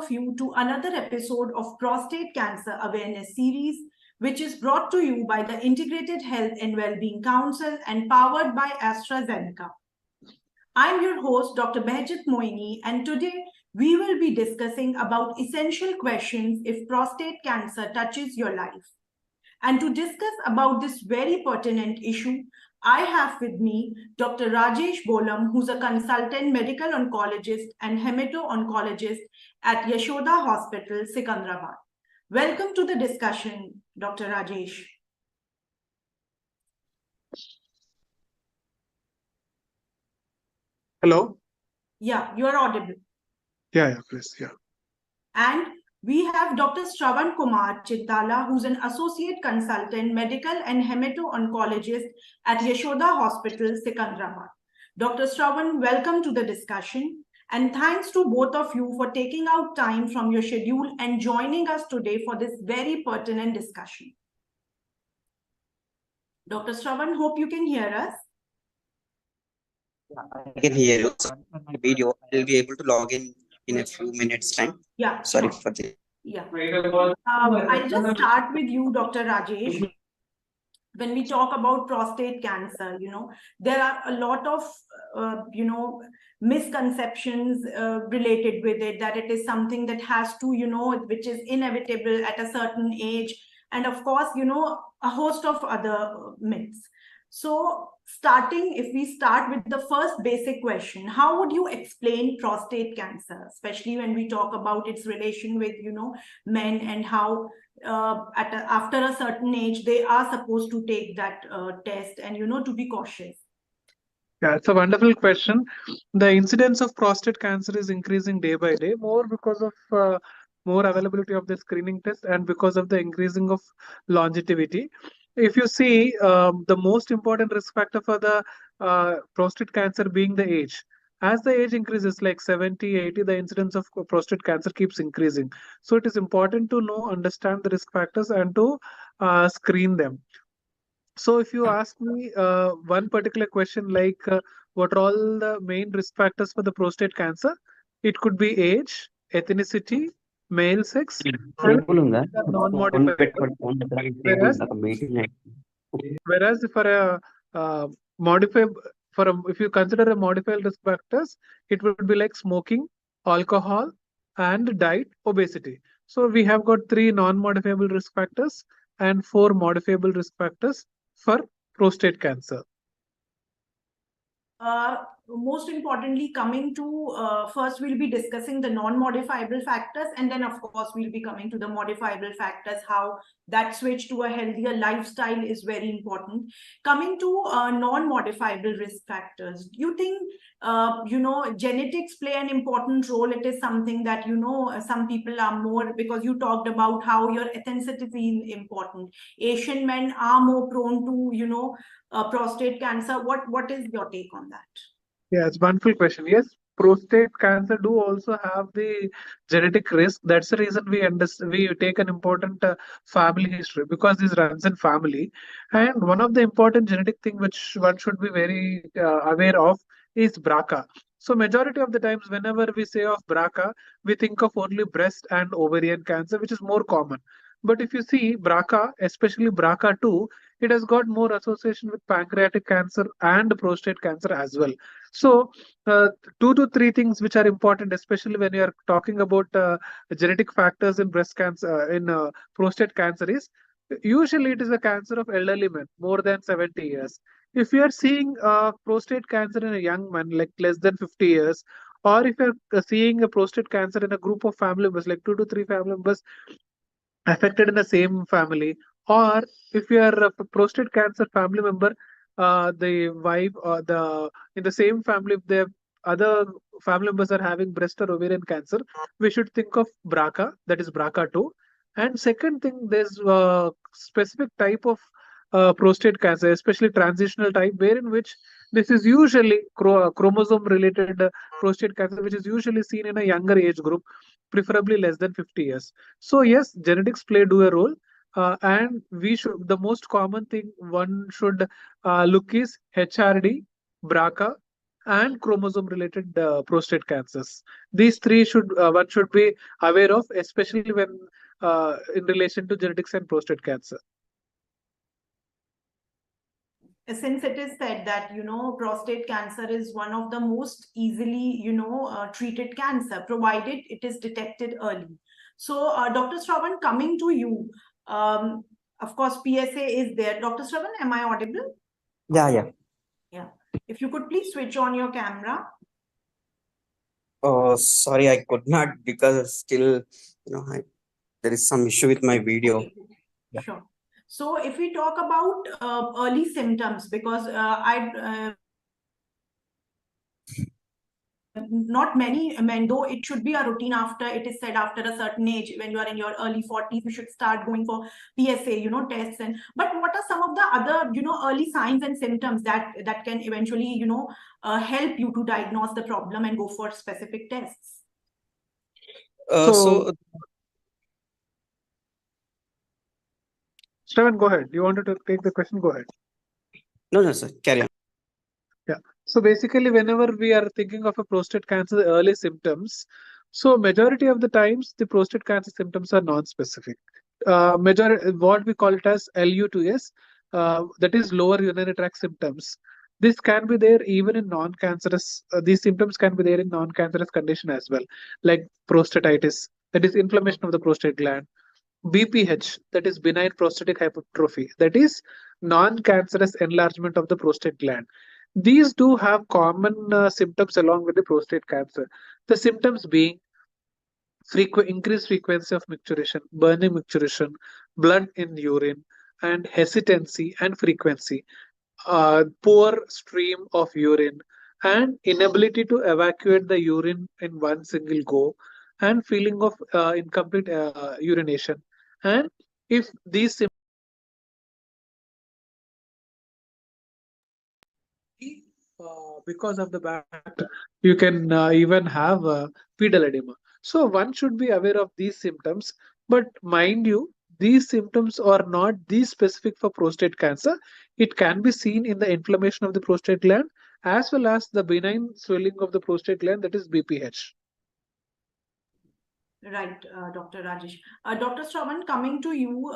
of you to another episode of Prostate Cancer Awareness Series, which is brought to you by the Integrated Health and Wellbeing Council and powered by AstraZeneca. I'm your host, Dr. Behjat Moini, and today we will be discussing about essential questions if prostate cancer touches your life. And to discuss about this very pertinent issue, I have with me Dr. Rajesh Bolam, who's a consultant medical oncologist and hemato-oncologist at Yashoda Hospital, Secunderabad. Welcome to the discussion, Dr. Rajesh. Hello? Yeah, you're audible. Yeah, please, yeah. And we have Dr. Shravan Kumar Chittala, who's an associate consultant, medical and hemato-oncologist at Yashoda Hospital, Secunderabad. Dr. Shravan, welcome to the discussion. And thanks to both of you for taking out time from your schedule and joining us today for this very pertinent discussion. Dr. Shravan, hope you can hear us. I can hear you. So my video, I'll be able to log in a few minutes time. Yeah. Sorry for this. Yeah. I'll just start with you, Dr. Rajesh. When we talk about prostate cancer, there are a lot of, misconceptions related with it, that it is something that has to, which is inevitable at a certain age. And of course, a host of other myths. So if we start with the first basic question, how would you explain prostate cancer, especially when we talk about its relation with, men, and how after a certain age, they are supposed to take that test and, to be cautious? Yeah, it's a wonderful question. The incidence of prostate cancer is increasing day by day, more because of more availability of the screening test and because of the increasing of longevity. If you see, the most important risk factor for the prostate cancer being the age. As the age increases, like 70, 80, the incidence of prostate cancer keeps increasing. So it is important to understand the risk factors and to screen them. So if you ask me one particular question like what are all the main risk factors for the prostate cancer, it could be age, ethnicity, male sex, and non-modifiable. Whereas for a if you consider a modifiable risk factors, it would be like smoking, alcohol, and diet, obesity. So we have got 3 non-modifiable risk factors and 4 modifiable risk factors for prostate cancer. Most importantly, coming to first, we'll be discussing the non-modifiable factors, and then of course we'll be coming to the modifiable factors, how that switch to a healthier lifestyle is very important. Coming to non-modifiable risk factors, do you think genetics play an important role? It is something that some people are more, because you talked about how your ethnicity is important. Asian men are more prone to prostate cancer. What is your take on that? Yeah, it's a wonderful question. Yes, prostate cancer do also have the genetic risk. That's the reason we take an important family history, because this runs in family. And one of the important genetic thing which one should be very aware of is BRCA. So majority of the times whenever we say of BRCA, we think of only breast and ovarian cancer, which is more common. But if you see BRCA, especially BRCA2, it has got more association with pancreatic cancer and prostate cancer as well. So 2 to 3 things which are important, especially when you are talking about genetic factors in breast cancer, in prostate cancer, is usually it is a cancer of elderly men, more than 70 years. If you are seeing prostate cancer in a young man, like less than 50 years, or if you're seeing a prostate cancer in a group of family members, like 2 to 3 family members affected in the same family, or if you are a prostate cancer family member, the wife or in the same family, if the other family members are having breast or ovarian cancer, we should think of BRCA, that is BRCA2. And second thing, there's a specific type of prostate cancer, especially transitional type, wherein which this is usually chromosome related prostate cancer, which is usually seen in a younger age group, preferably less than 50 years. So yes, genetics do a role. And the most common thing one should look is HRD, BRCA, and chromosome related prostate cancers. These three should one should be aware of, especially when in relation to genetics and prostate cancer. Since it is said that prostate cancer is one of the most easily treated cancer, provided it is detected early. So Dr. Shravan, coming to you, of course PSA is there. Dr. Shravan, am I audible? Yeah. If you could please switch on your camera. Oh, sorry, I could not because still, there is some issue with my video. Okay. Sure. So if we talk about early symptoms, because not many men, though it should be a routine after, it is said after a certain age, when you are in your early 40s, you should start going for PSA, tests. But what are some of the other, early signs and symptoms that can eventually, help you to diagnose the problem and go for specific tests? So Shravan, go ahead. You wanted to take the question? Go ahead. no, sir, carry on. Yeah. So basically, whenever we are thinking of a prostate cancer, the early symptoms, so majority of the times the prostate cancer symptoms are non-specific. What we call it as LU2S, that is lower urinary tract symptoms. This can be there even in non-cancerous. These symptoms can be there in non-cancerous condition as well, like prostatitis, that is inflammation of the prostate gland. BPH, that is benign prostatic hypertrophy, that is non-cancerous enlargement of the prostate gland. These do have common symptoms along with the prostate cancer. The symptoms being increased frequency of micturition, burning micturition, blood in urine, and hesitancy and frequency, poor stream of urine, and inability to evacuate the urine in one single go, and feeling of incomplete urination. And if these symptoms because of the fact you can even have pedal edema. So one should be aware of these symptoms, but mind you, these symptoms are not these specific for prostate cancer. It can be seen in the inflammation of the prostate gland as well as the benign swelling of the prostate gland, that is BPH. Right, Dr. Rajesh. Dr. Shravan, coming to you,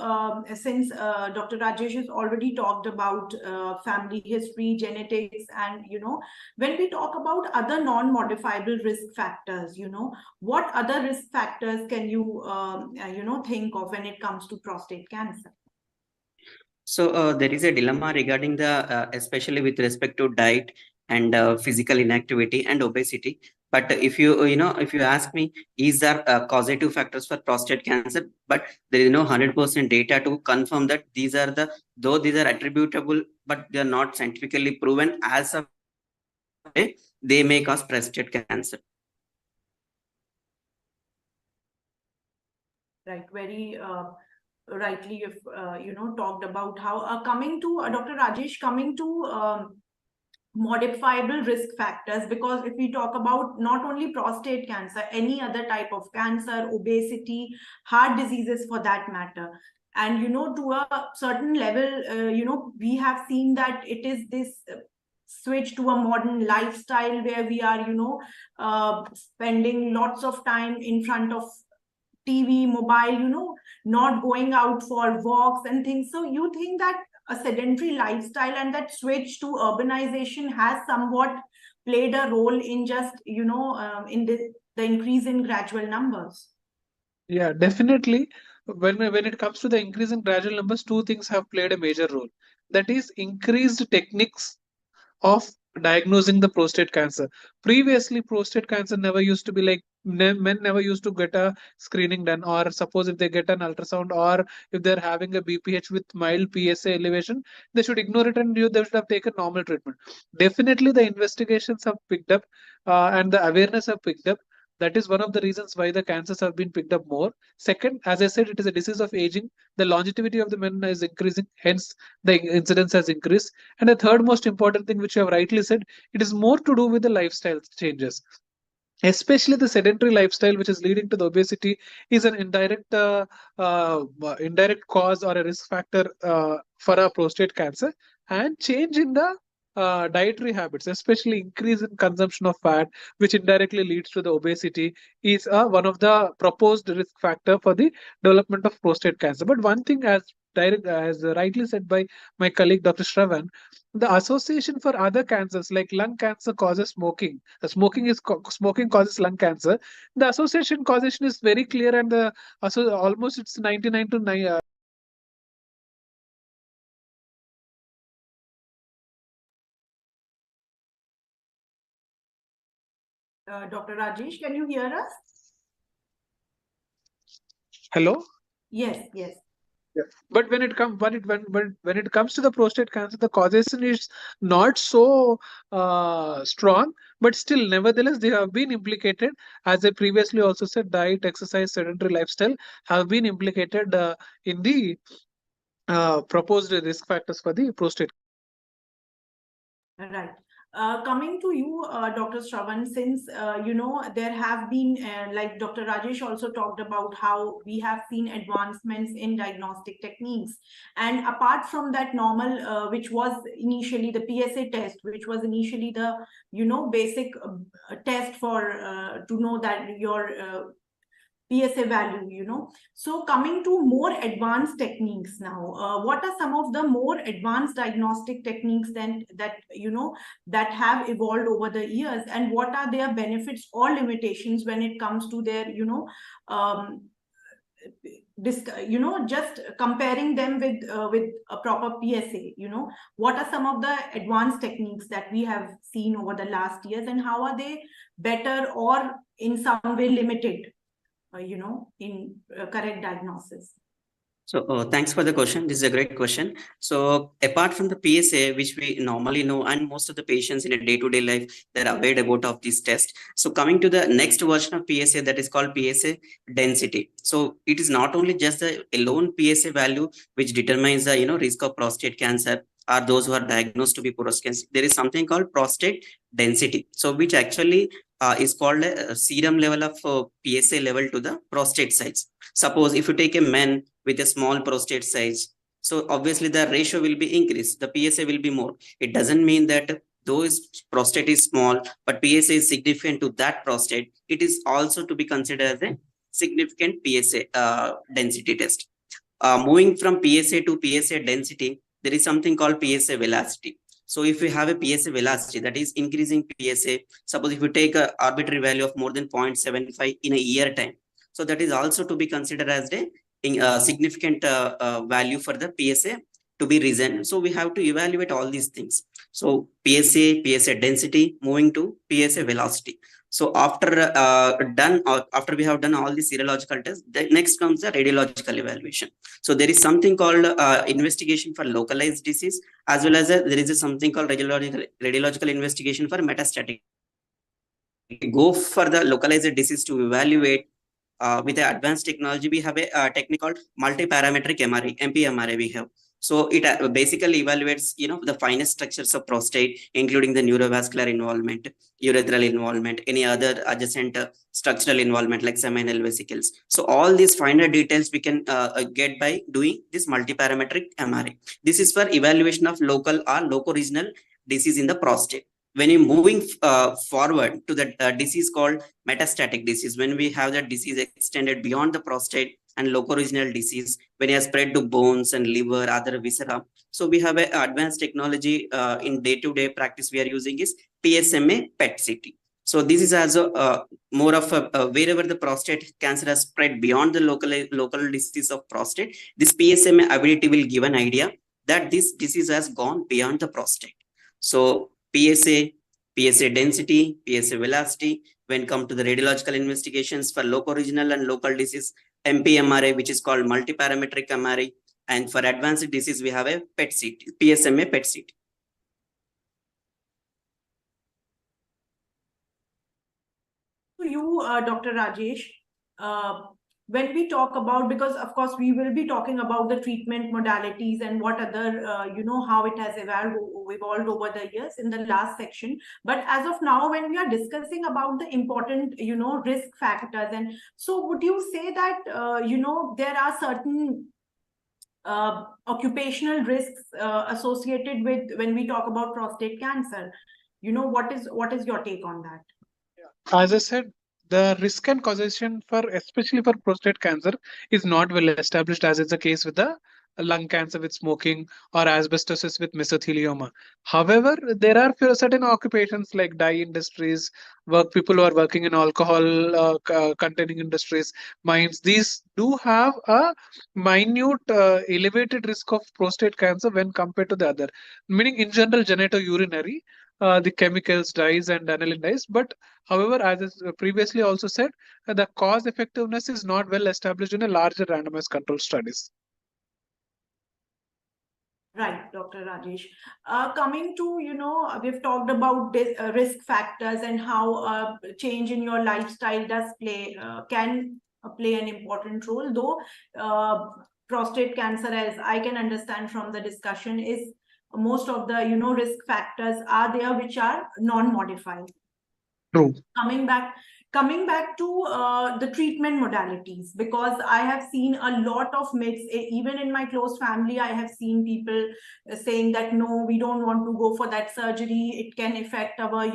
since Dr. Rajesh has already talked about family history, genetics, and when we talk about other non-modifiable risk factors, what other risk factors can you think of when it comes to prostate cancer? So there is a dilemma regarding the, especially with respect to diet and physical inactivity and obesity. But if you ask me, is there causative factors for prostate cancer? But there is no 100% data to confirm that though these are attributable, but they are not scientifically proven as of today, they may cause prostate cancer. Right, very rightly you've talked about how coming to Dr. Rajesh, coming to modifiable risk factors, because if we talk about not only prostate cancer, any other type of cancer, obesity, heart diseases for that matter, and to a certain level, we have seen that it is this switch to a modern lifestyle where we are spending lots of time in front of TV, mobile, not going out for walks and things. So you think that a sedentary lifestyle and that switch to urbanization has somewhat played a role in just, in the increase in gradual numbers? Yeah, definitely. When it comes to the increase in gradual numbers, two things have played a major role. That is increased techniques of diagnosing the prostate cancer. Previously, prostate cancer never used to be like men never used to get a screening done, or suppose if they get an ultrasound, or if they're having a BPH with mild PSA elevation, they should ignore it and they should have taken normal treatment. Definitely, the investigations have picked up and the awareness have picked up. That is one of the reasons why the cancers have been picked up more. Second, as I said, it is a disease of aging. The longevity of the men is increasing, hence the incidence has increased. And the third most important thing, which you have rightly said, it is more to do with the lifestyle changes. Especially the sedentary lifestyle, which is leading to the obesity, is an indirect cause or a risk factor for a prostate cancer. And change in the dietary habits, especially increase in consumption of fat, which indirectly leads to the obesity, is one of the proposed risk factor for the development of prostate cancer. But one thing, as rightly said by my colleague Dr. Shravan, the association for other cancers like lung cancer causes smoking. Smoking causes lung cancer. The association causation is very clear, and almost it's 99 to 9. Dr. Rajesh, can you hear us? Hello. Yes, yes. Yeah. But when it comes to the prostate cancer, the causation is not so strong, but still, nevertheless, they have been implicated. As I previously also said, diet, exercise, sedentary lifestyle have been implicated in the proposed risk factors for the prostate. Right. Coming to you, Dr. Shravan, since there have been, like Dr. Rajesh also talked about how we have seen advancements in diagnostic techniques, and apart from that normal, which was initially the PSA test, which was initially the basic test for to know that your PSA value. So coming to more advanced techniques now, what are some of the more advanced diagnostic techniques then that have evolved over the years, and what are their benefits or limitations when it comes to their um, just comparing them with a proper PSA? What are some of the advanced techniques that we have seen over the last years, and how are they better or in some way limited in correct diagnosis? So thanks for the question. This is a great question. So apart from the PSA, which we normally know, and most of the patients in a day-to-day life, they're aware about of this test. So coming to the next version of PSA, that is called PSA density. So it is not only just the alone PSA value which determines the risk of prostate cancer, or those who are diagnosed to be prostate cancer. There is something called prostate density. So which actually is called a serum level of PSA level to the prostate size. Suppose if you take a man with a small prostate size, so obviously the ratio will be increased, the PSA will be more. It doesn't mean that though his prostate is small, but PSA is significant to that prostate, it is also to be considered as a significant PSA density test. Moving from PSA to PSA density, there is something called PSA velocity. So if we have a PSA velocity, that is increasing PSA, suppose if you take an arbitrary value of more than 0.75 in a year time, so that is also to be considered as a significant value for the PSA to be risen. So we have to evaluate all these things. So PSA density, moving to PSA velocity. So after after we have done all the serological tests, next comes the radiological evaluation. So there is something called investigation for localized disease, as well as there is something called radiological investigation for metastatic. We go for the localized disease to evaluate. With the advanced technology, we have a technique called multi-parametric MRI, MPMRI we have. So it basically evaluates, the finest structures of prostate, including the neurovascular involvement, urethral involvement, any other adjacent structural involvement like seminal vesicles. So all these finer details we can get by doing this multi-parametric MRI. This is for evaluation of local or loco-regional disease in the prostate. When you're moving forward to the disease called metastatic disease, when we have that disease extended beyond the prostate, and locoregional disease, when it has spread to bones and liver, other viscera. So we have an advanced technology in day-to-day practice we are using is PSMA PET-CT. So this is also more of a wherever the prostate cancer has spread beyond the local disease of prostate, this PSMA ability will give an idea that this disease has gone beyond the prostate. So PSA density, PSA velocity, when come to the radiological investigations for loco-regional and local disease, MPMRI, which is called multi-parametric MRI, and for advanced disease, we have a PET-CT, PSMA PET-CT. To you, Dr. Rajesh, when we talk about, because of course we will be talking about the treatment modalities and what other, how it has evolved over the years in the last section. But as of now, when we are discussing about the important, risk factors, and so would you say that, there are certain occupational risks associated with when we talk about prostate cancer. What is your take on that? As I said, the risk and causation for especially for prostate cancer is not well established, as is the case with the lung cancer with smoking or asbestosis with mesothelioma. However, there are certain occupations like dye industries, people who are working in alcohol containing industries, mines. These do have a minute elevated risk of prostate cancer when compared to the other. Meaning, in general, genitourinary, the chemicals, dyes, and aniline dyes, but however, as is previously also said, the cause effectiveness is not well established in a larger randomized control studies. Right, Dr. Rajesh. Coming to, we've talked about risk factors and how change in your lifestyle can play an important role, though prostate cancer, as I can understand from the discussion, is most of the, risk factors are there which are non-modified. True. Coming back to the treatment modalities, because I have seen a lot of myths. Even in my close family, I have seen people saying that no, we don't want to go for that surgery, it can affect our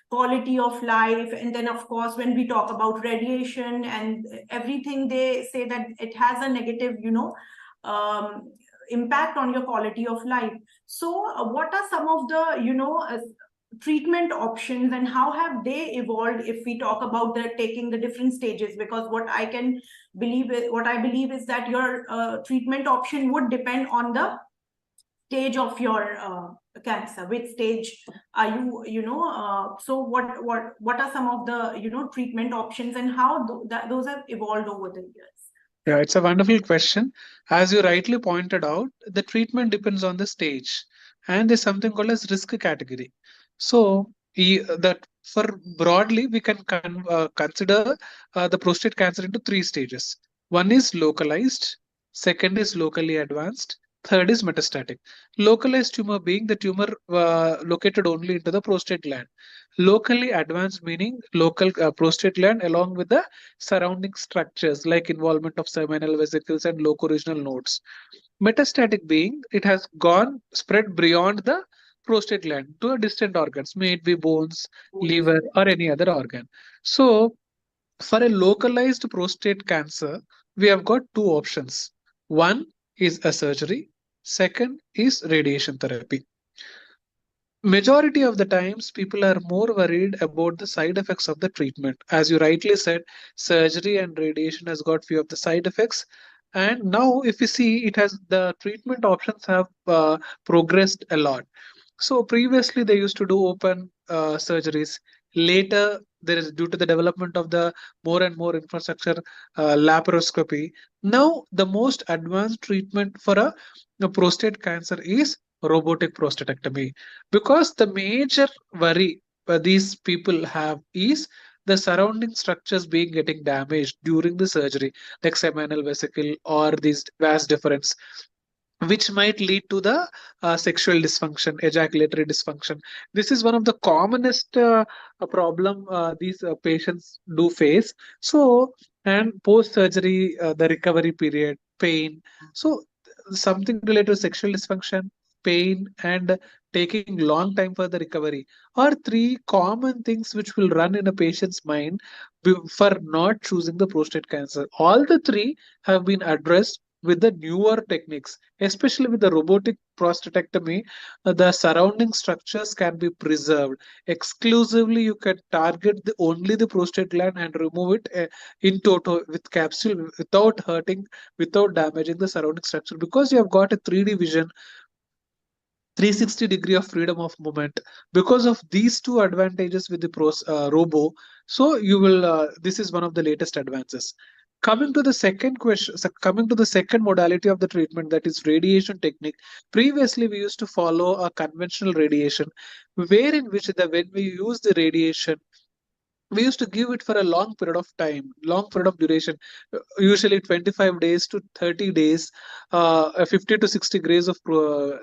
quality of life. And then of course when we talk about radiation and everything, they say that it has a negative impact on your quality of life. So what are some of the treatment options, and how have they evolved if we talk about taking the different stages? Because what I believe is that your treatment option would depend on the stage of your cancer. Which stage are you, so what are some of the treatment options, and how those have evolved over the years? Yeah, it's a wonderful question. As you rightly pointed out, the treatment depends on the stage, and there's something called as risk category. So that for broadly we can consider the prostate cancer into three stages. One is localized, second is locally advanced, third is metastatic. Localized tumor being the tumor located only into the prostate gland. Locally advanced meaning local prostate gland along with the surrounding structures like involvement of seminal vesicles and locoregional nodes. Metastatic being it has gone spread beyond the prostate gland to a distant organs, may it be bones, liver, or any other organ. So, for a localized prostate cancer, we have got two options. One is a surgery, second is radiation therapy. Majority of the times, people are more worried about the side effects of the treatment. As you rightly said, surgery and radiation has got few of the side effects. And now, if you see, it has the treatment options have progressed a lot. So previously they used to do open surgeries. Later, there is due to the development of the more and more infrastructure, laparoscopy. Now, the most advanced treatment for a prostate cancer is robotic prostatectomy, because the major worry these people have is the surrounding structures being getting damaged during the surgery, like seminal vesicle or these vas deferens, which might lead to the sexual dysfunction, ejaculatory dysfunction. This is one of the commonest problem these patients do face. So, and post surgery, the recovery period, pain. So, something related to sexual dysfunction, pain, and taking long time for the recovery are three common things which will run in a patient's mind for not choosing the prostate cancer. All the three have been addressed with the newer techniques, especially with the robotic prostatectomy. The surrounding structures can be preserved. Exclusively, you can target only the prostate gland and remove it in toto with capsule without hurting, without damaging the surrounding structure, because you have got a 3D vision, 360-degree of freedom of movement. Because of these two advantages with the robo, so you will this is one of the latest advances. Coming to the second question, coming to the second modality of the treatment, that is radiation technique. Previously we used to follow a conventional radiation, wherein which when we use the radiation, we used to give it for a long period of time, long period of duration, usually 25 days to 30 days, 50 to 60 grays of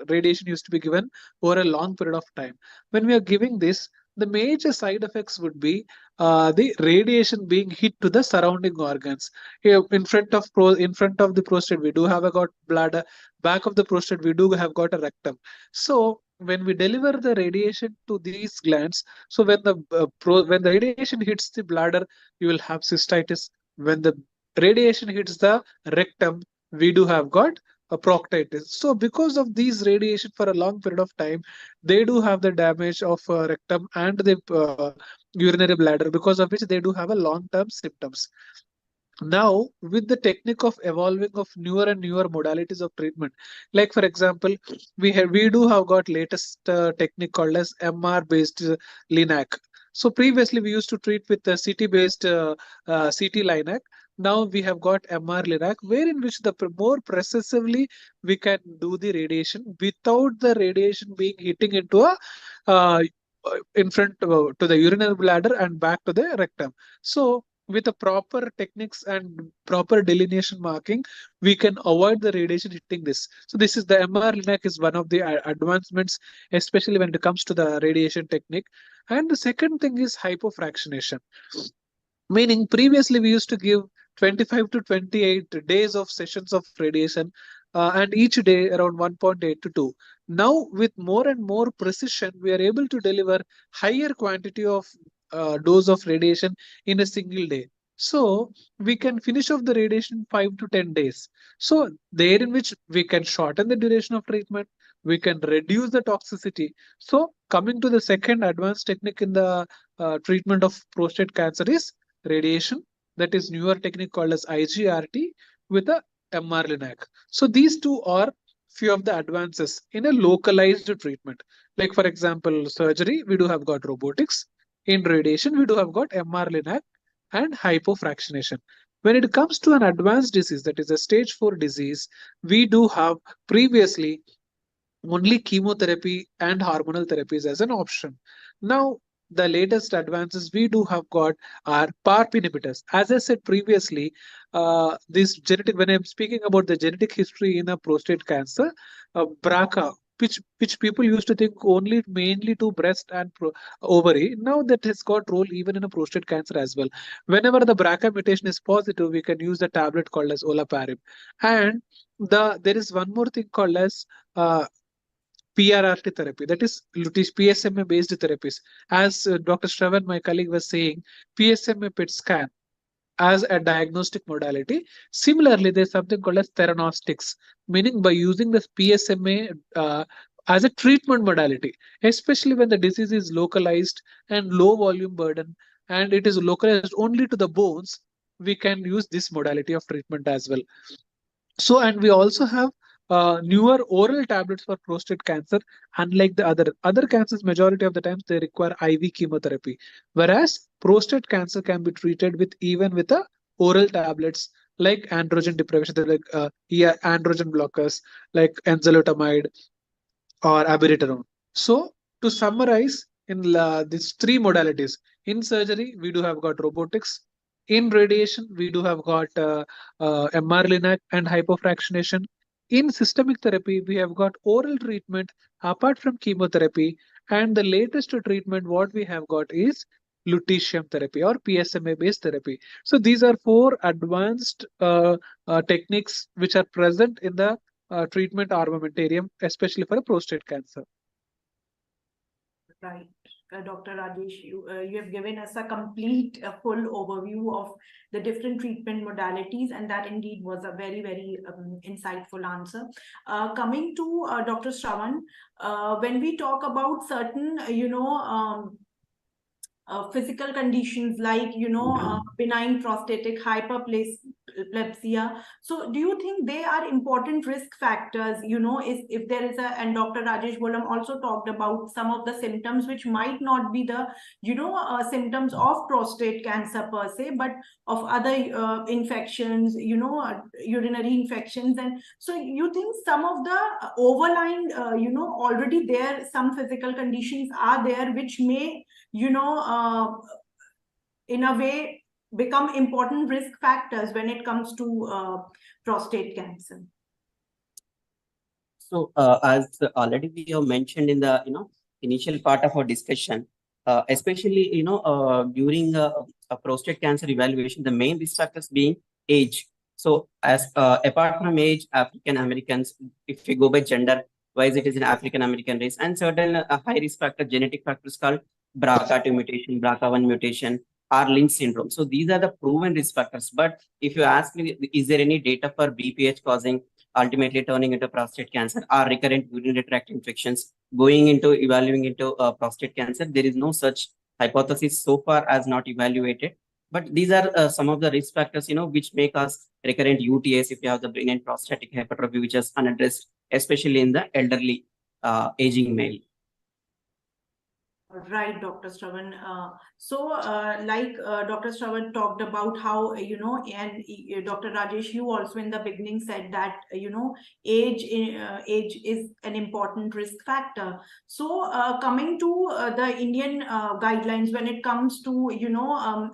radiation used to be given over a long period of time. When we are giving this, the major side effects would be the radiation being hit to the surrounding organs. In front of the prostate, we do have a got bladder. Back of the prostate, we do have got a rectum. So when we deliver the radiation to these glands, so when the radiation hits the bladder, you will have cystitis. When the radiation hits the rectum, we do have got a proctitis. So because of these radiation for a long period of time, they do have the damage of rectum and the urinary bladder, because of which they do have a long-term symptoms. Now, with the technique of evolving of newer and newer modalities of treatment, like for example, we do have got latest technique called as MR based LINAC. So previously we used to treat with the CT based CT LINAC. Now we have got MR LINAC, wherein which more precisely we can do the radiation without the radiation being hitting into a in front to the urinary bladder and back to the rectum. So with the proper techniques and proper delineation marking, we can avoid the radiation hitting this. So this is the MR LINAC is one of the advancements, especially when it comes to the radiation technique. And the second thing is hypofractionation. Meaning previously we used to give 25 to 28 days of sessions of radiation, and each day around 1.8 to 2. Now with more and more precision, we are able to deliver higher quantity of dose of radiation in a single day. So we can finish off the radiation 5 to 10 days. So there in which we can shorten the duration of treatment, we can reduce the toxicity. So coming to the second advanced technique in the treatment of prostate cancer is radiation, that is newer technique called as IGRT with a MR LINAC. So these two are few of the advances in a localized treatment. Like for example, surgery, we do have got robotics. In radiation, we do have got MR LINAC and hypofractionation. When it comes to an advanced disease, that is a stage 4 disease, we do have previously only chemotherapy and hormonal therapies as an option. Now, the latest advances we do have got are PARP inhibitors. As I said previously, this genetic, when I'm speaking about the genetic history in a prostate cancer, BRCA, which people used to think only mainly to breast and ovary, now that has got role even in a prostate cancer as well. Whenever the BRCA mutation is positive, we can use the tablet called as olaparib. And there is one more thing called as PRRT therapy, that is PSMA based therapies. As Dr. Shravan, my colleague, was saying, PSMA PET scan as a diagnostic modality. Similarly, there's something called as theranostics, meaning by using this PSMA as a treatment modality, especially when the disease is localized and low volume burden, and it is localized only to the bones, we can use this modality of treatment as well. So, and we also have newer oral tablets for prostate cancer. Unlike the other cancers, majority of the times they require IV chemotherapy, whereas prostate cancer can be treated with even with a oral tablets like androgen deprivation, like androgen blockers like enzalutamide or abiraterone. So to summarize, in these three modalities, in surgery we do have got robotics. In radiation, we do have got MR LINAC and hypofractionation. In systemic therapy, we have got oral treatment apart from chemotherapy. And the latest treatment what we have got is lutetium therapy or PSMA based therapy. So these are four advanced techniques which are present in the treatment armamentarium, especially for a prostate cancer. Right. Dr. Rajesh, you have given us a complete, full overview of the different treatment modalities, and that indeed was a very, very insightful answer. Coming to Dr. Shravan, when we talk about certain, physical conditions like benign prostatic hyperplasia, so do you think they are important risk factors, if there is and Dr. Rajesh Bolam also talked about some of the symptoms which might not be the symptoms of prostate cancer per se, but of other infections, urinary infections, and so you think some of the overlying already there some physical conditions are there which may in a way become important risk factors when it comes to prostate cancer? So as already we have mentioned in the initial part of our discussion, especially during a prostate cancer evaluation, the main risk factors being age. So as apart from age, African Americans, if we go by gender wise, it is an African American race, and certain high risk factor genetic factors called BRCA2 mutation, BRCA1 mutation, or Lynch syndrome. So these are the proven risk factors. But if you ask me, is there any data for BPH causing ultimately turning into prostate cancer or recurrent urinary tract infections going into evaluating into prostate cancer? There is no such hypothesis so far as not evaluated. But these are some of the risk factors, which make us recurrent UTIs if you have the benign prostatic hypertrophy, which is unaddressed, especially in the elderly aging male. Right, Dr. Shravan. Dr. Shravan talked about how, and Dr. Rajesh, you also in the beginning said that, age is an important risk factor. So coming to the Indian guidelines when it comes to,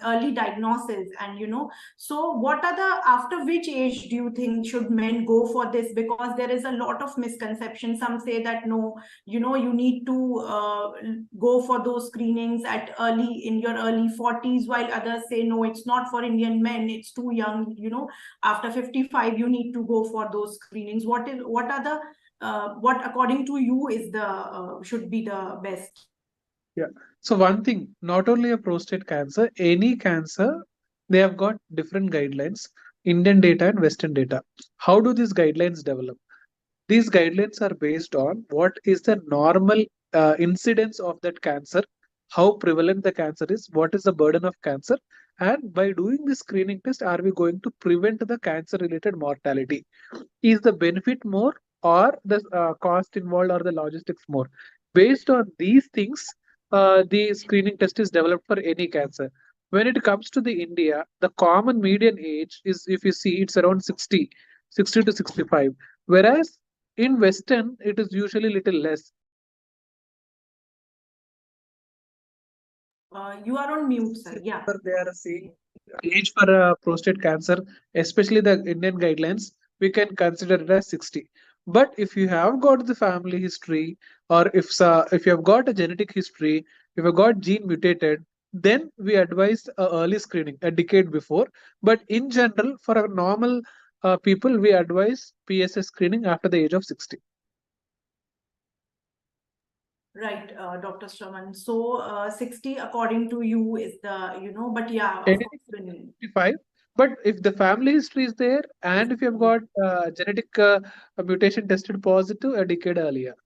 early diagnosis and, so what are after which age do you think should men go for this? Because there is a lot of misconception. Some say that, no, you need to go for those screenings in your early 40s, while others say no, it's not for Indian men, it's too young, after 55 you need to go for those screenings. What according to you is the should be the best? Yeah. So one thing, not only a prostate cancer, any cancer, they have got different guidelines, Indian data and Western data. How do these guidelines develop? These guidelines are based on what is the normal incidence of that cancer, how prevalent the cancer is, what is the burden of cancer, and by doing this screening test, are we going to prevent the cancer-related mortality? Is the benefit more or the cost involved or the logistics more? Based on these things, the screening test is developed for any cancer. When it comes to the India, the common median age is, if you see, it's around 60 to 65. Whereas in Western, it is usually little less. You are on mute, sir. Yeah. They are saying age for prostate cancer, especially the Indian guidelines, we can consider it as 60. But if you have got the family history, or if you have got a genetic history, if you got gene mutated, then we advise early screening a decade before. But in general, for a normal people, we advise PSA screening after the age of 60. Right, Dr. Shravan. So 60 according to you is the, but yeah, of Anything course, 55. But if the family history is there and if you have got genetic mutation tested positive a decade earlier.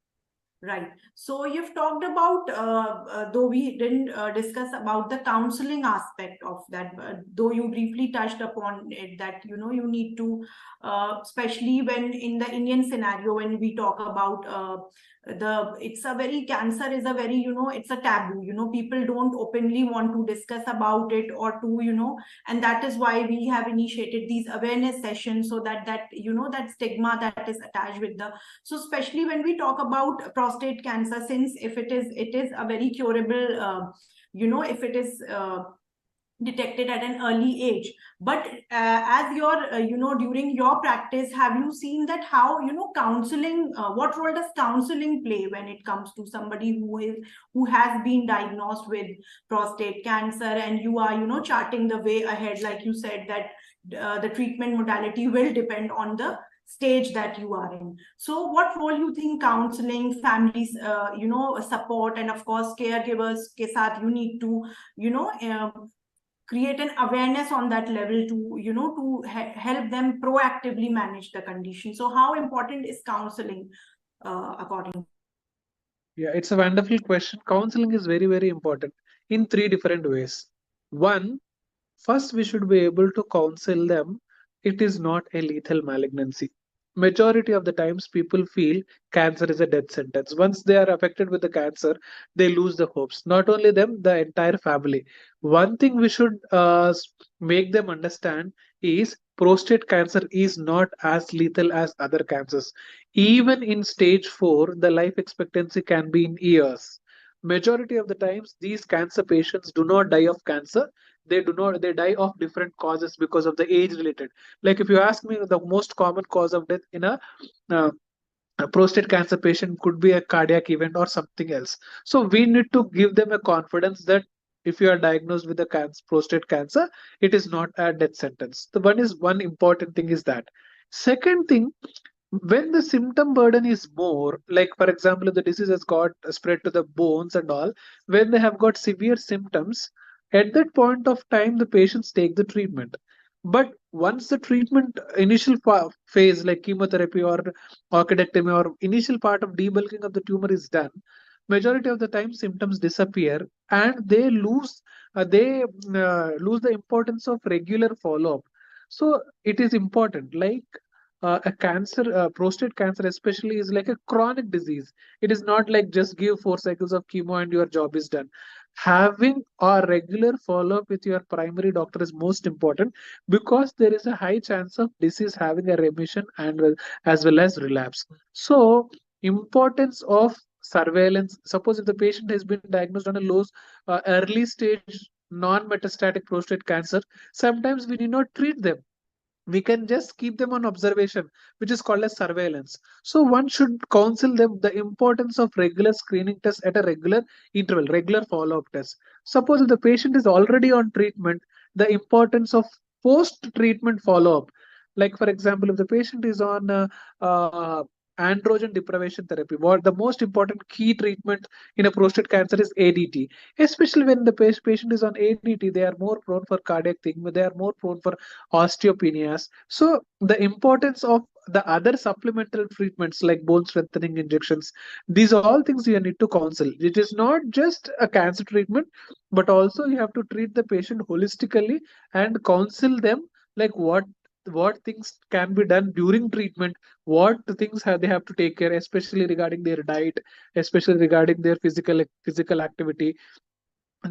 right. So you've talked about, though we didn't discuss about the counseling aspect of that, though you briefly touched upon it, that, you need to, especially when in the Indian scenario, when we talk about cancer is a very, it's a taboo, people don't openly want to discuss about it or to, and that is why we have initiated these awareness sessions, so that that stigma that is attached with so especially when we talk about prostate cancer, since if it is a very curable, if it is detected at an early age. But as your during your practice, have you seen that how counseling, what role does counseling play when it comes to somebody who has been diagnosed with prostate cancer, and you are charting the way ahead, like you said, that the treatment modality will depend on the stage that you are in. So what role you think counseling, families, support, and of course caregivers ke saath you need to create an awareness on that level to help them proactively manage the condition? So how important is counseling according? Yeah, it's a wonderful question. Counseling is very, very important in three different ways. One, first, we should be able to counsel them. It is not a lethal malignancy. Majority of the times, people feel cancer is a death sentence. Once they are affected with the cancer, they lose the hopes. Not only them, the entire family. One thing we should make them understand is prostate cancer is not as lethal as other cancers. Even in stage 4, the life expectancy can be in years. Majority of the times, these cancer patients do not die of cancer. They die of different causes because of the age related. Like if you ask me, the most common cause of death in a uh, a prostate cancer patient could be a cardiac event or something else. So we need to give them a confidence that if you are diagnosed with a prostate cancer, it is not a death sentence. The one important thing is that. Second thing, when the symptom burden is more, like for example, if the disease has got spread to the bones and all, when they have got severe symptoms, at that point of time, the patients take the treatment. But once the treatment initial phase, like chemotherapy or orchidectomy or initial part of debulking of the tumor is done, majority of the time symptoms disappear and they lose the importance of regular follow-up. So it is important, like a cancer, prostate cancer especially, is like a chronic disease. It is not like just give 4 cycles of chemo and your job is done. Having a regular follow-up with your primary doctor is most important, because there is a high chance of disease having a remission and as well as relapse. So importance of surveillance. Suppose if the patient has been diagnosed on a early stage non-metastatic prostate cancer, sometimes we need not treat them. We can just keep them on observation, which is called as surveillance. So one should counsel them the importance of regular screening tests at a regular interval, regular follow-up tests. Suppose if the patient is already on treatment, the importance of post-treatment follow-up. Like for example, if the patient is on uh, androgen deprivation therapy, what the most important key treatment in a prostate cancer is ADT. Especially when the patient is on ADT, they are more prone for cardiac thing, they are more prone for osteopenias. So the importance of the other supplemental treatments like bone strengthening injections, these are all things you need to counsel. It is not just a cancer treatment, but also you have to treat the patient holistically and counsel them like what things can be done during treatment, what things they have to take care, especially regarding their diet, especially regarding their physical activity.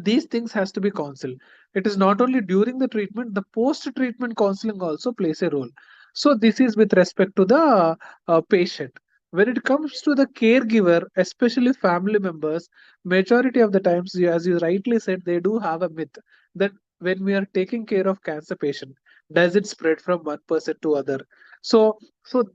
These things has to be counseled. It is not only during the treatment, the post treatment counseling also plays a role. So this is with respect to the patient. When it comes to the caregiver, especially family members, majority of the times, as you rightly said, they do have a myth that when we are taking care of cancer patient, does it spread from one person to other? So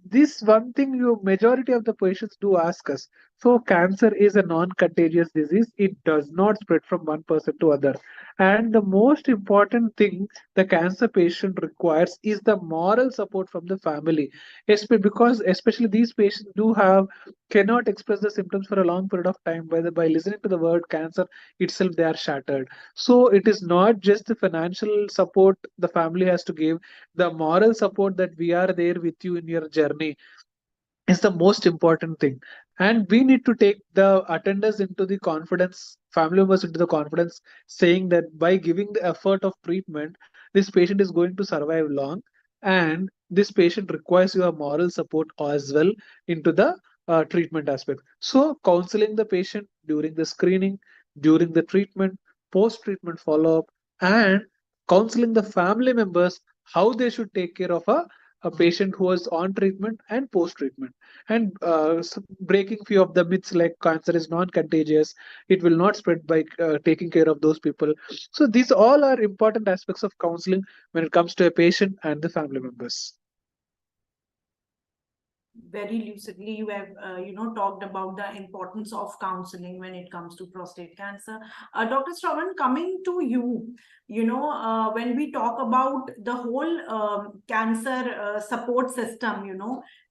this one thing, you majority of the patients do ask us. So cancer is a non-contagious disease. It does not spread from one person to other. And the most important thing the cancer patient requires is the moral support from the family. Because especially these patients do have cannot express the symptoms for a long period of time. By listening to the word cancer itself, they are shattered. So it is not just the financial support the family has to give, the moral support that we are there with you in your journey is the most important thing. And we need to take the attenders into the confidence, family members into the confidence, saying that by giving the effort of treatment, this patient is going to survive long, and this patient requires your moral support as well into the treatment aspect. So counseling the patient during the screening, during the treatment, post treatment follow up, and counseling the family members how they should take care of a patient who is on treatment and post treatment, and breaking few of the myths like cancer is non-contagious, it will not spread by taking care of those people. So these all are important aspects of counseling when it comes to a patient and the family members. Very lucidly you have talked about the importance of counseling when it comes to prostate cancer. Dr. Shravan, coming to you, when we talk about the whole cancer support system,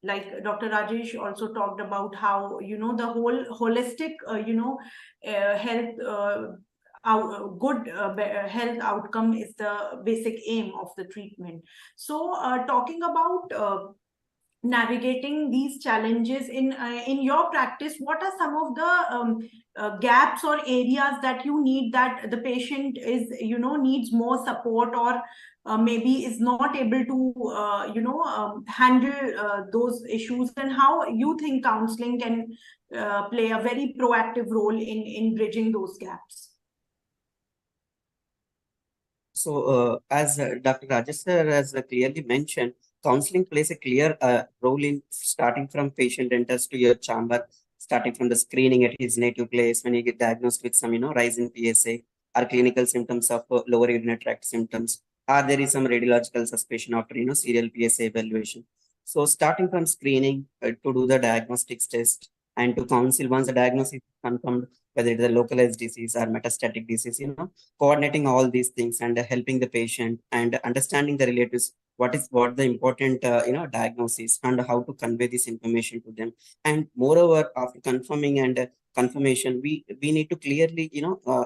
like Dr. Rajesh also talked about how the whole holistic health good health outcome is the basic aim of the treatment. So talking about navigating these challenges in your practice, what are some of the gaps or areas that you need, that the patient is needs more support, or maybe is not able to handle those issues, and how you think counseling can play a very proactive role in bridging those gaps? So, as Dr. Rajesh sir has clearly mentioned, counseling plays a clear role in starting from patient enters to your chamber, starting from the screening at his native place when he get diagnosed with some, rise in PSA or clinical symptoms of lower urinary tract symptoms, or there is some radiological suspicion after, serial PSA evaluation. So starting from screening to do the diagnostics test and to counsel once the diagnosis is confirmed, whether it is a localized disease or metastatic disease, coordinating all these things and helping the patient and understanding the relatives, what the important, diagnosis and how to convey this information to them. And moreover, after confirming and confirmation, we need to clearly,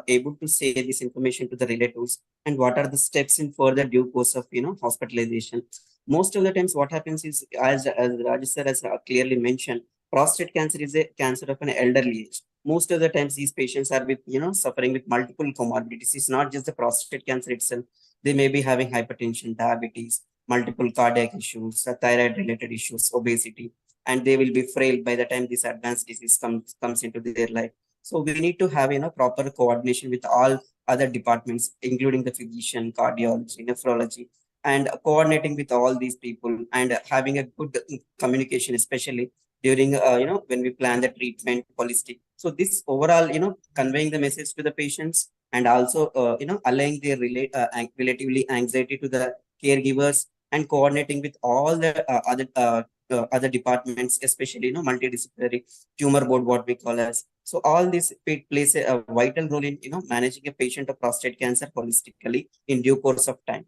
able to say this information to the relatives and what are the steps in further due course of, hospitalization. Most of the times what happens is, as Rajesh sir has clearly mentioned, prostate cancer is a cancer of an elderly age. Most of the times these patients are with, suffering with multiple comorbidities. It's not just the prostate cancer itself. They may be having hypertension, diabetes, multiple cardiac issues, thyroid related issues, obesity, and they will be frail by the time this advanced disease comes into their life. So we need to have, proper coordination with all other departments, including the physician, cardiology, nephrology, and coordinating with all these people and having a good communication, especially during, when we plan the treatment holistic. So this overall, conveying the message to the patients and also, allaying their relatively anxiety to the caregivers and coordinating with all the other departments, especially, multidisciplinary tumor board, what we call as. So all this plays a vital role in, managing a patient of prostate cancer holistically in due course of time.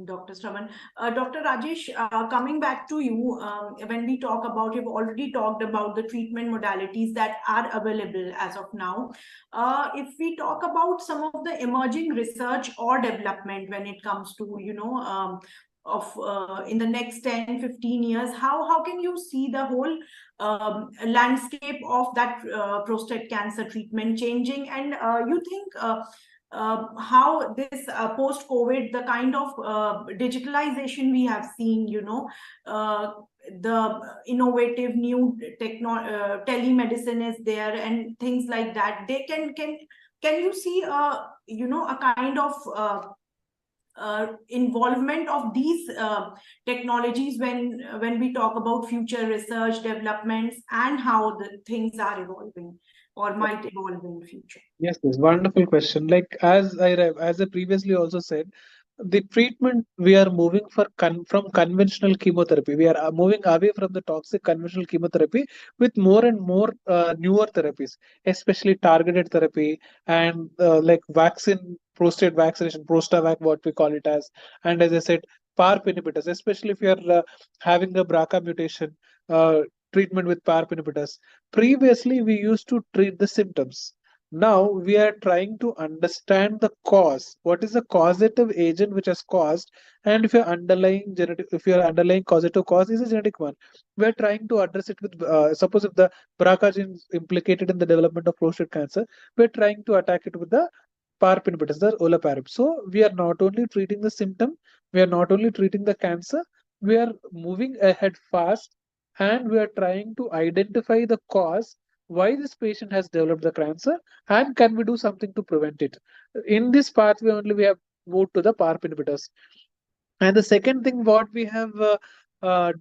Dr. Shravan. Dr. Rajesh, coming back to you, when we talk about, you've already talked about the treatment modalities that are available as of now. If we talk about some of the emerging research or development when it comes to, in the next 10, 15 years, how can you see the whole landscape of that prostate cancer treatment changing? And you think how this post-COVID, the kind of digitalization we have seen, the innovative new telemedicine is there and things like that. They can you see a kind of involvement of these technologies when we talk about future research developments and how the things are evolving or might evolve in the future? Yes, yes, wonderful question. Like as I previously also said, the treatment we are moving from conventional chemotherapy. We are moving away from the toxic conventional chemotherapy with more and more newer therapies, especially targeted therapy and like prostate vaccination, Prostavac, what we call it as, and as I said, PARP inhibitors, especially if you are having a BRCA mutation, uh, treatment with PARP inhibitors. Previously, we used to treat the symptoms. Now we are trying to understand the cause. What is the causative agent which has caused? And if your underlying causative cause is a genetic one, we are trying to address it with. Suppose if the BRCA gene is implicated in the development of prostate cancer, we are trying to attack it with the PARP inhibitors, the olaparib. So we are not only treating the symptom, we are not only treating the cancer, we are moving ahead fast, and we are trying to identify the cause why this patient has developed the cancer and can we do something to prevent it. In this pathway only we have moved to the PARP inhibitors. And the second thing what we have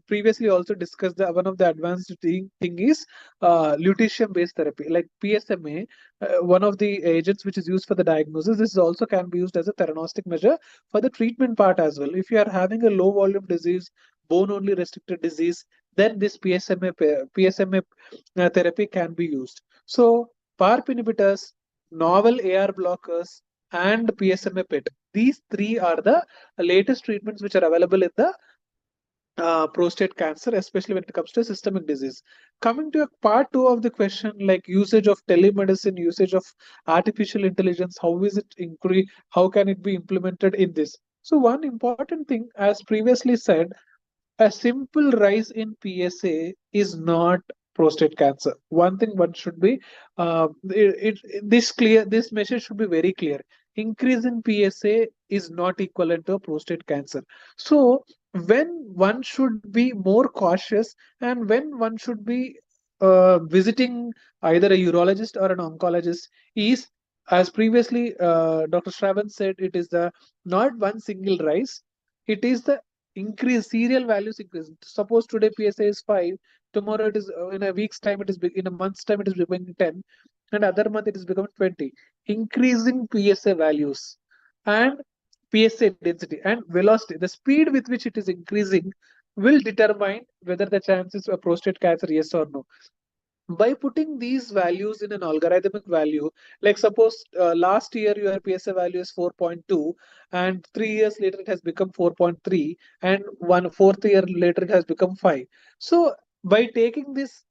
previously also discussed, one of the advanced thing is lutetium based therapy like PSMA, one of the agents which is used for the diagnosis. This also can be used as a theranostic measure for the treatment part as well. If you are having a low volume disease, bone only restricted disease, then this PSMA therapy can be used. So PARP inhibitors, novel AR blockers, and PSMA PET. These three are the latest treatments which are available in the prostate cancer, especially when it comes to systemic disease. Coming to part two of the question, like usage of telemedicine, usage of artificial intelligence, how is it increase? How can it be implemented in this? So one important thing, as previously said, a simple rise in PSA is not prostate cancer. One thing one should be this message should be very clear. Increase in PSA is not equivalent to prostate cancer. So when one should be more cautious and when one should be visiting either a urologist or an oncologist is, as previously Dr. Shravan said, it is the not one single rise, it is the increase, serial values increase. Suppose today PSA is 5, tomorrow it is in a week's time, in a month's time it is becoming 10, and other month it is becoming 20. Increasing PSA values. And PSA density and velocity, the speed with which it is increasing, will determine whether the chances of prostate cancer, yes or no. By putting these values in an algorithmic value, like suppose last year your PSA value is 4.2, and 3 years later it has become 4.3, and 1/4 year later it has become 5. So by taking this,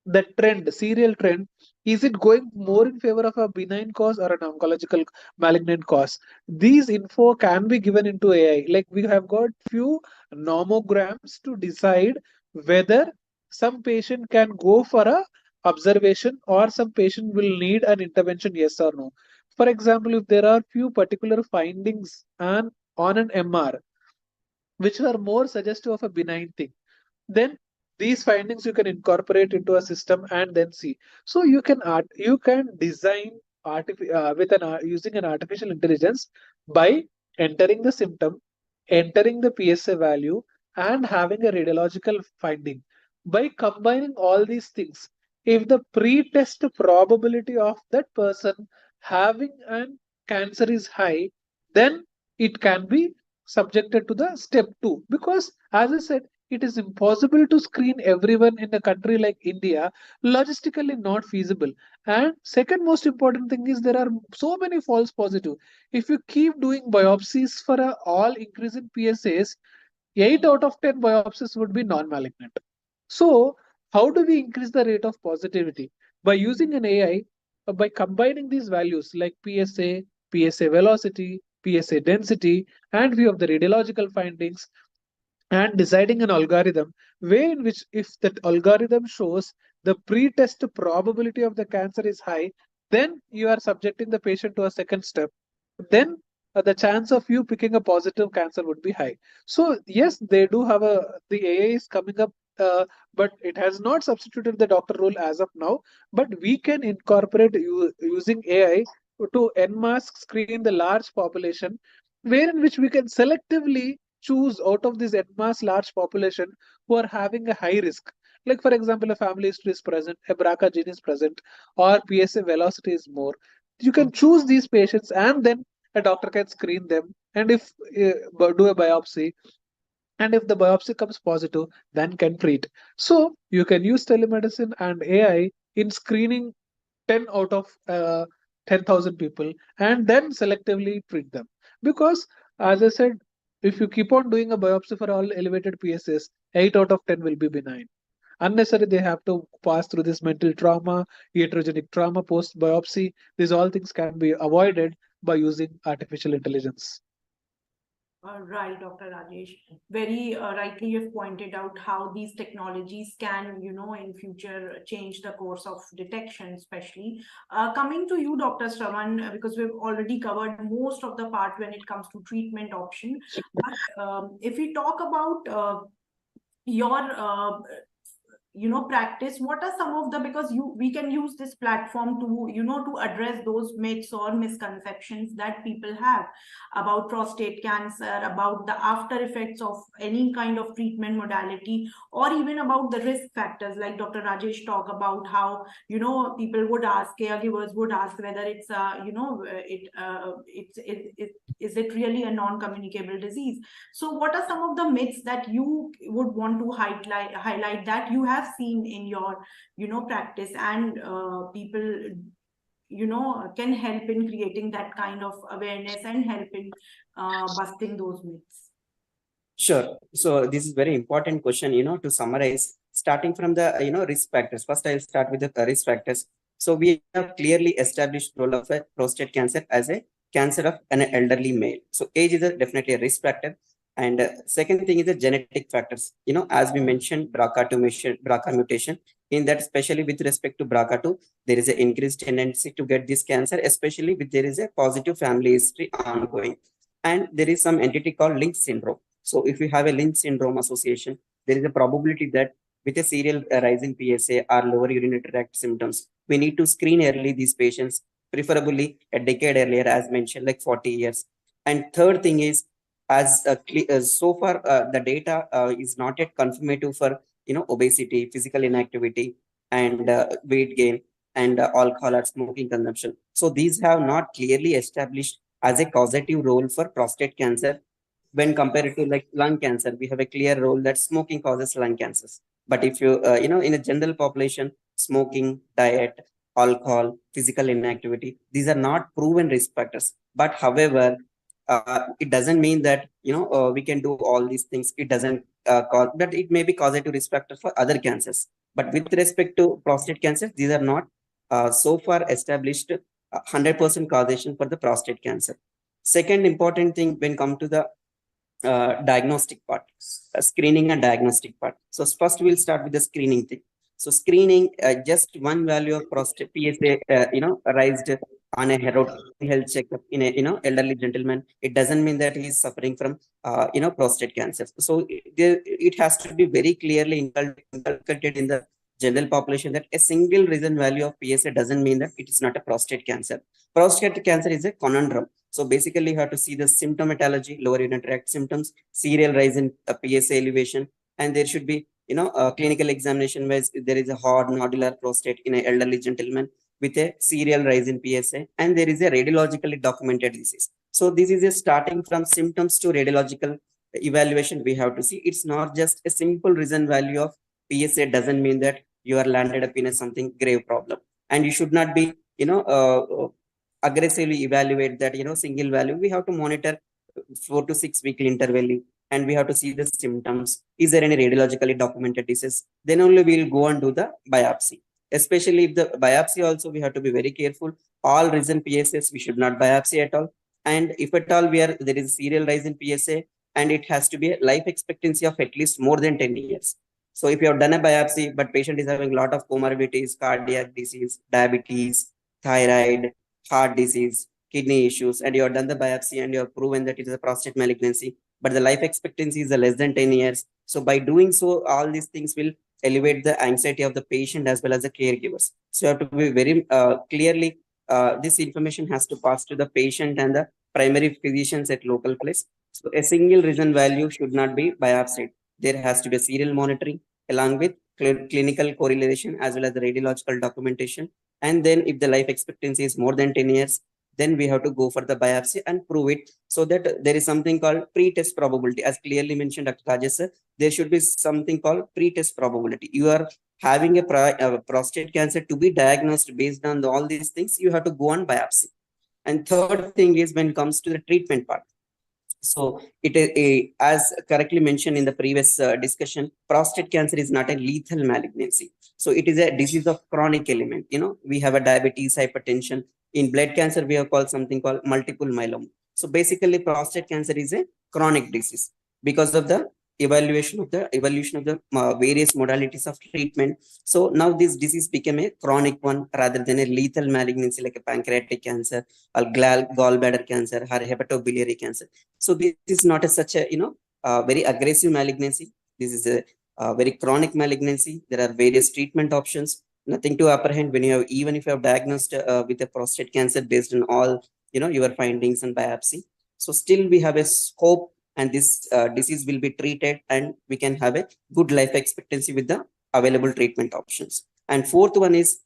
the trend, serial trend, is it going more in favor of a benign cause or an oncological malignant cause? These info can be given into AI. Like we have got few nomograms to decide whether some patient can go for a observation or some patient will need an intervention, yes or no. For example, if there are few particular findings and on an MR which are more suggestive of a benign thing, then these findings you can incorporate into a system and then see. So you can design with using an artificial intelligence by entering the symptom, entering the PSA value, and having a radiological finding. By combining all these things, if the pre-test probability of that person having an cancer is high, then it can be subjected to the step 2, because as I said, it is impossible to screen everyone in a country like India, logistically not feasible. And second most important thing is there are so many false positive. If you keep doing biopsies for all increase in PSAs, 8 out of 10 biopsies would be non-malignant. So how do we increase the rate of positivity? By using an AI, by combining these values like PSA velocity, PSA density, and view of the radiological findings, and deciding an algorithm way in which if that algorithm shows the pre-test probability of the cancer is high, then you are subjecting the patient to a second step. Then the chance of you picking a positive cancer would be high. So yes, they do have the AI is coming up, but it has not substituted the doctor role as of now. But we can incorporate using AI to en masse screen the large population, where in which we can selectively choose out of this en masse large population who are having a high risk. Like for example, a family history is present, a BRCA gene is present, or PSA velocity is more. You can choose these patients and then a doctor can screen them, and if do a biopsy, and if the biopsy comes positive, then can treat. So you can use telemedicine and AI in screening 10 out of 10,000 people and then selectively treat them. Because as I said, if you keep on doing a biopsy for all elevated PSAs, 8 out of 10 will be benign. Unnecessary, they have to pass through this mental trauma, iatrogenic trauma post biopsy. These all things can be avoided by using artificial intelligence. Right, Dr. Rajesh. Very rightly you've pointed out how these technologies can, in future change the course of detection, especially. Coming to you, Dr. Shravan, because we've already covered most of the part when it comes to treatment option. But if we talk about your practice, what are some of the, because we can use this platform to to address those myths or misconceptions that people have about prostate cancer, about the after effects of any kind of treatment modality, or even about the risk factors, like Dr. Rajesh talked about how people would ask, caregivers would ask whether it's is it really a non-communicable disease. So what are some of the myths that you would want to highlight that you have seen in your practice, and people can help in creating that kind of awareness and help in busting those myths? Sure. So this is very important question, to summarize, starting from the, risk factors. First, I'll start with the risk factors. So we have clearly established role of a prostate cancer as a cancer of an elderly male. So age is definitely a risk factor. And second thing is the genetic factors. As we mentioned, BRCA mutation. In that, especially with respect to BRCA2, there is an increased tendency to get this cancer, especially if there is a positive family history ongoing. And there is some entity called Lynch syndrome. So if you have a Lynch syndrome association, there is a probability that with a serial rise in PSA or lower urinary tract symptoms, we need to screen early these patients, preferably a decade earlier, as mentioned, like 40 years. And third thing is, as so far the data is not yet confirmative for obesity, physical inactivity, and weight gain, and alcohol or smoking consumption. So these have not clearly established as a causative role for prostate cancer. When compared to like lung cancer, we have a clear role that smoking causes lung cancers. But if you, in a general population, smoking, diet, alcohol, physical inactivity, these are not proven risk factors. But however, it doesn't mean that, we can do all these things. It doesn't cause, but it may be causative risk factor for other cancers. But with respect to prostate cancer, these are not so far established 100% causation for the prostate cancer. Second important thing when come to the diagnostic part, screening and diagnostic part. So first we'll start with the screening thing. So screening, just one value of prostate PSA, raised on a health checkup in a, elderly gentleman, it doesn't mean that he is suffering from, prostate cancer. So it has to be very clearly inculcated in the general population that a single reason value of PSA doesn't mean that it is not a prostate cancer. Prostate cancer is a conundrum. So basically, you have to see the symptomatology, lower urinary tract symptoms, serial rise in PSA elevation, and there should be, a clinical examination where there is a hard nodular prostate in an elderly gentleman with a serial rise in PSA, and there is a radiologically documented disease. So this is a starting from symptoms to radiological evaluation. We have to see it's not just a simple reason value of PSA doesn't mean that you are landed up in a something grave problem, and you should not be, aggressively evaluate that, single value. We have to monitor 4 to 6 weekly interval, and we have to see the symptoms. Is there any radiologically documented disease? Then only we'll go and do the biopsy. Especially if the biopsy also, we have to be very careful. All recent PSAs, we should not biopsy at all. And if at all there is serial rise in PSA, and it has to be a life expectancy of at least more than 10 years. So if you have done a biopsy, but patient is having a lot of comorbidities, cardiac disease, diabetes, thyroid, heart disease, kidney issues, and you have done the biopsy and you have proven that it is a prostate malignancy, but the life expectancy is less than 10 years. So by doing so, all these things will elevate the anxiety of the patient as well as the caregivers. So you have to be very clearly, this information has to pass to the patient and the primary physicians at local place. So a single reason value should not be biopsied. There has to be a serial monitoring along with clinical correlation as well as the radiological documentation. And then if the life expectancy is more than 10 years, then we have to go for the biopsy and prove it, so that there is something called pre-test probability. As clearly mentioned, Dr. Rajesh sir, there should be something called pre-test probability. You are having a prostate cancer to be diagnosed based on all these things, you have to go on biopsy. And third thing is when it comes to the treatment part. So it is as correctly mentioned in the previous discussion, prostate cancer is not a lethal malignancy. So it is a disease of chronic element. We have a diabetes, hypertension. In blood cancer, we have called something called multiple myeloma. So basically, prostate cancer is a chronic disease because of the evolution of the various modalities of treatment. So now this disease became a chronic one rather than a lethal malignancy like a pancreatic cancer or gallbladder cancer or hepatobiliary cancer. So this is not such a very aggressive malignancy. This is a very chronic malignancy. There are various treatment options. Nothing to apprehend when you have, even if you have diagnosed with a prostate cancer based on all your findings and biopsy. So still we have a scope, and this disease will be treated, and we can have a good life expectancy with the available treatment options. And fourth one is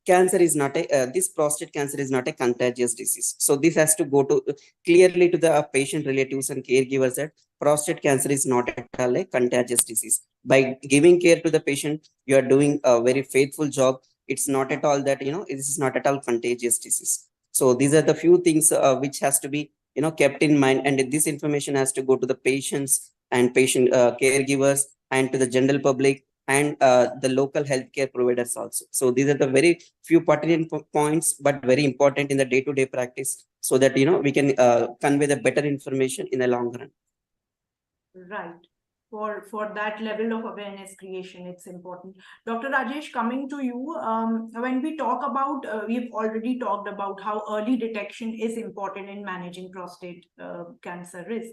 cancer is not a this prostate cancer is not a contagious disease. So this has to go to clearly to the patient relatives and caregivers that prostate cancer is not at all a contagious disease. By giving care to the patient, you are doing a very faithful job. It's not at all that this is not at all contagious disease. So these are the few things which has to be kept in mind, and this information has to go to the patients and patient caregivers and to the general public and the local healthcare providers also. So these are the very few pertinent points, but very important in the day-to-day practice, so that we can convey the better information in the long run. Right. For that level of awareness creation, it's important. Dr. Rajesh, coming to you, when we talk about, we've already talked about how early detection is important in managing prostate cancer risk.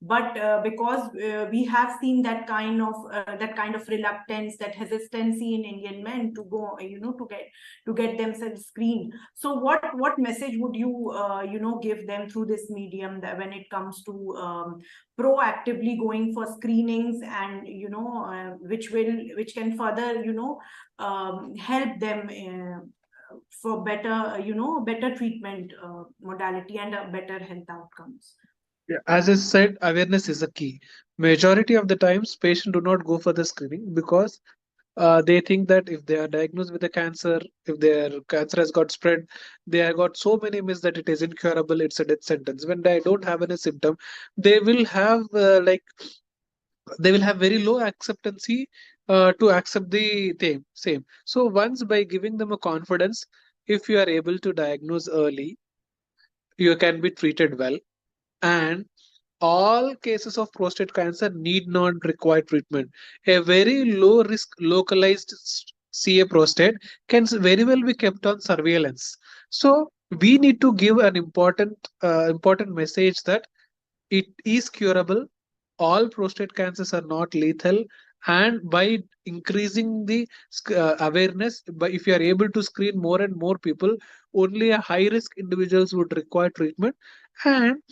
But because we have seen that kind of reluctance, that hesitancy in Indian men to go, to get themselves screened. So what message would you give them through this medium, that when it comes to proactively going for screenings, and which can further help them for better, better treatment modality and better health outcomes. Yeah, as I said, awareness is a key. Majority of the times, patients do not go for the screening because they think that if they are diagnosed with a cancer, if their cancer has got spread, they have got so many myths that it is incurable, it's a death sentence. When they don't have any symptom, they will have they will have very low acceptancy to accept the same. So once by giving them a confidence, if you are able to diagnose early, you can be treated well, and all cases of prostate cancer need not require treatment. A very low risk localized CA prostate can very well be kept on surveillance. So we need to give an important message that it is curable. All prostate cancers are not lethal, and by increasing the awareness, by if you are able to screen more and more people, only a high risk individuals would require treatment. And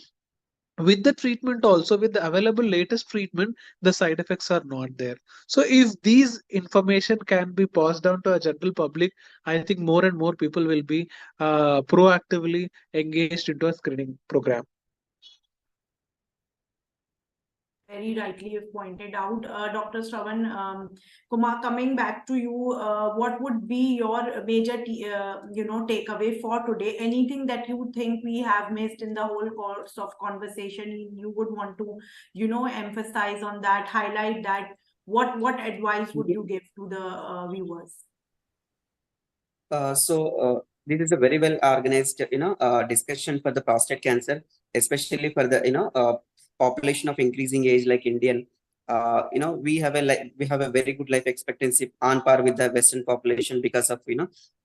with the treatment also, with the available latest treatment, the side effects are not there. So if these information can be passed down to a general public, I think more and more people will be proactively engaged into a screening program. Very rightly you've pointed out. Dr. Shravan, Kumar, coming back to you, what would be your major, takeaway for today? Anything that you think we have missed in the whole course of conversation, you would want to, emphasize on that, highlight that? What advice would you give to the viewers? This is a very well organized, discussion for the prostate cancer, especially for the, population of increasing age like Indian. We have a very good life expectancy on par with the Western population because of,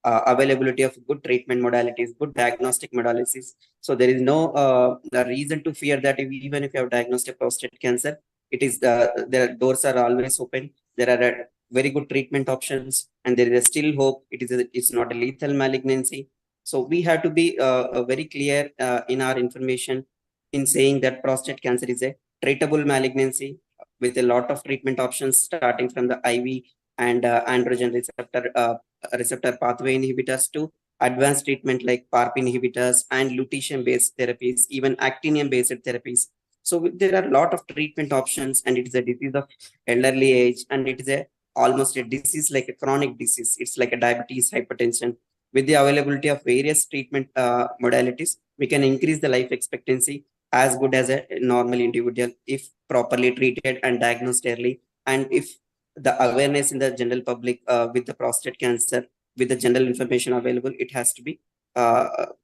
availability of good treatment modalities, good diagnostic modalities. So there is no the reason to fear that even if you have diagnosed a prostate cancer, it is the doors are always open. There are very good treatment options, and there is still hope. It's not a lethal malignancy. So we have to be very clear in our information in saying that prostate cancer is a treatable malignancy with a lot of treatment options, starting from the IV and androgen receptor pathway inhibitors to advanced treatment like PARP inhibitors and lutetium-based therapies, even actinium-based therapies. So there are a lot of treatment options, and it is a disease of elderly age, and it is almost a disease like a chronic disease. It's like a diabetes, hypertension. With the availability of various treatment modalities, we can increase the life expectancy as good as a normal individual if properly treated and diagnosed early. And if the awareness in the general public with the prostate cancer, with the general information available, it has to be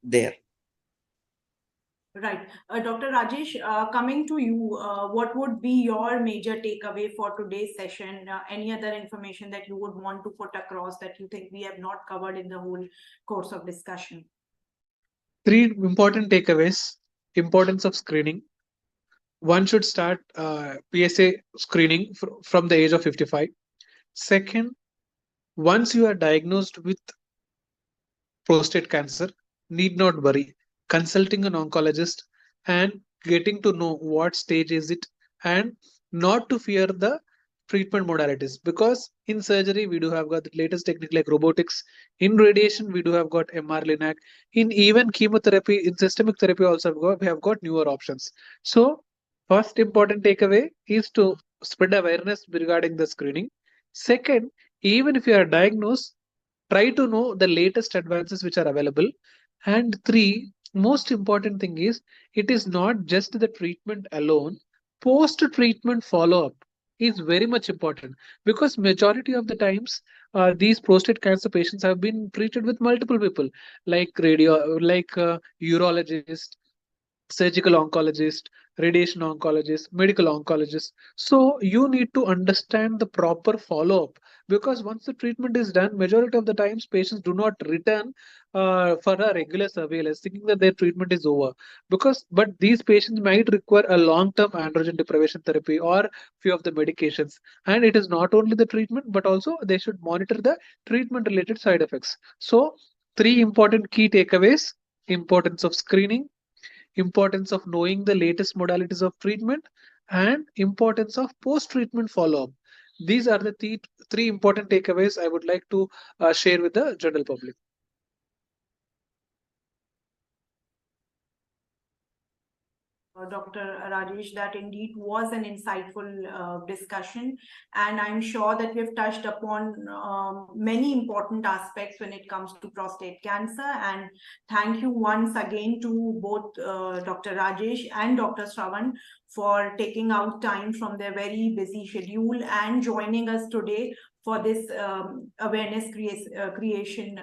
there. Right. Dr. Rajesh, coming to you, what would be your major takeaway for today's session? Any other information that you would want to put across that you think we have not covered in the whole course of discussion? 3 important takeaways. Importance of screening. One should start PSA screening from the age of 55. Second, once you are diagnosed with prostate cancer, need not worry. Consulting an oncologist and getting to know what stage is it, and not to fear the treatment modalities, because in surgery we do have got the latest technique like robotics. In radiation we do have got MR-Linac. In even chemotherapy, in systemic therapy also we have got newer options. So first important takeaway is to spread awareness regarding the screening. Second, even if you are diagnosed, try to know the latest advances which are available. And 3, most important thing is, it is not just the treatment alone. Post treatment follow up is very much important, because majority of the times these prostate cancer patients have been treated with multiple people, like urologist, surgical oncologist, radiation oncologist, medical oncologist. So you need to understand the proper follow-up, because once the treatment is done, majority of the times patients do not return for a regular surveillance, thinking that their treatment is over. But these patients might require a long-term androgen deprivation therapy or few of the medications. And it is not only the treatment, but also they should monitor the treatment-related side effects. So 3 important key takeaways: importance of screening, importance of knowing the latest modalities of treatment, and importance of post-treatment follow-up. These are the 3 important takeaways I would like to share with the general public. Dr. Rajesh, that indeed was an insightful discussion, and I'm sure that we've touched upon many important aspects when it comes to prostate cancer. And thank you once again to both Dr. Rajesh and Dr. Shravan for taking out time from their very busy schedule and joining us today for this awareness creation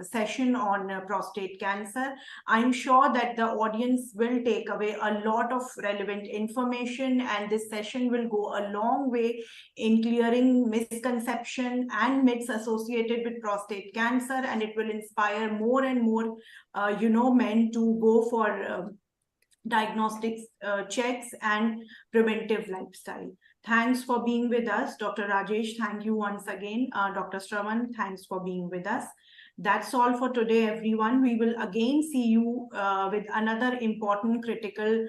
session on prostate cancer. I'm sure that the audience will take away a lot of relevant information, and this session will go a long way in clearing misconception and myths associated with prostate cancer, and it will inspire more and more men to go for diagnostics checks and preventive lifestyle. Thanks for being with us, Dr. Rajesh. Thank you once again. Dr. Shravan, thanks for being with us. That's all for today, everyone. We will again see you with another important critical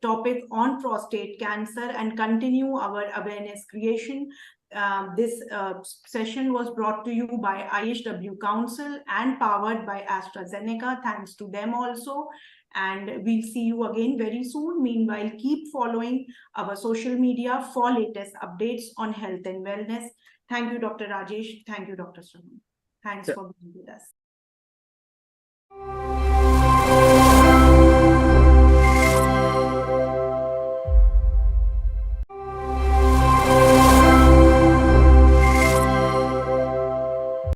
topic on prostate cancer and continue our awareness creation. This session was brought to you by IHW Council and powered by AstraZeneca. Thanks to them also. And we'll see you again very soon. Meanwhile, keep following our social media for latest updates on health and wellness. Thank you, Dr. Rajesh. Thank you, Dr. Shravan. Thanks for being with us.